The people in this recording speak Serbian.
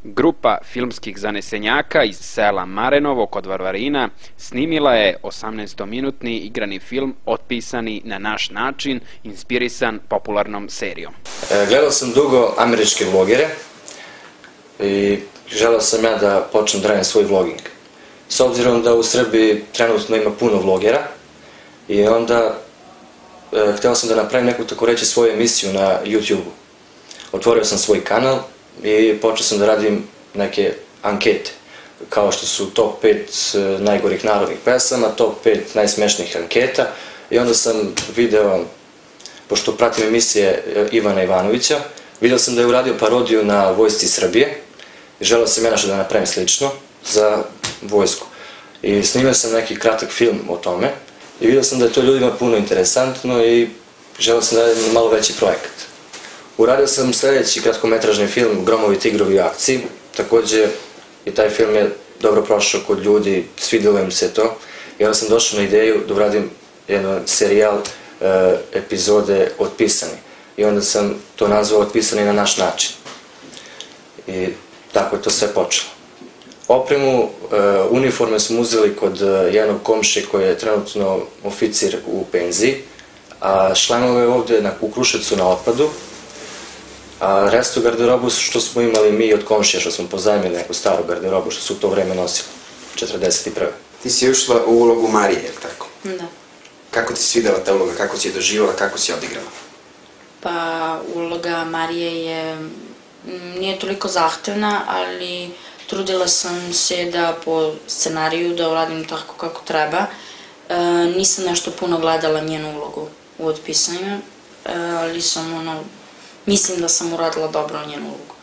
Grupa filmskih zanesenjaka iz sela Marenovo kod Varvarina snimila je 18-minutni igrani film Otpisani na naš način, inspirisan popularnom serijom. Gledao sam dugo američke vlogere i želeo sam ja da počnem da radim svoj vloging. S obzirom da u Srbiji trenutno ima puno vlogera i onda hteo sam da napravim neku, tako reći, svoju emisiju na YouTube-u. Otvorio sam svoj kanal i počeo sam da radim neke ankete, kao što su top 5 najgorih narodnih pesama, top 5 najsmešnijih anketa, i onda sam video, pošto pratim emisije Ivana Ivanovića, video sam da je uradio parodiju na Vojsci Srbije i želeo sam ja nešto da napravim slično za vojsku. I snimio sam neki kratak film o tome i vidio sam da je to ljudima puno interesantno i želeo sam da radim malo veći projekat. Uradio sam sljedeći kratkometražni film Gromovi, tigrovi u akciji. Takođe i taj film je dobro prošao kod ljudi, svidjelo im se to. I onda sam došao na ideju da uradim jedan serijal epizode Otpisani. I onda sam to nazvao Otpisani na naš način. I tako je to sve počelo. Opremu, uniforme smo uzeli kod jednog komšije koji je trenutno oficir u penziji, a šlemove je ovde u Kruševcu na otpadu, a restu garderobu što smo imali mi od komšija, što smo pozajmili neku staru garderobu što su u to vreme nosili, 1941. Ti si ušla u ulogu Marije, je li tako? Da. Kako ti se videla ta uloga, kako si je doživala, kako si je odigrala? Pa uloga Marije nije toliko zahtevna, ali trudila sam se da po scenariju da uradim tako kako treba. Nisam nešto puno gledala njenu ulogu u Otpisanju, ali mislim da sam uradila dobro njenu ulogu.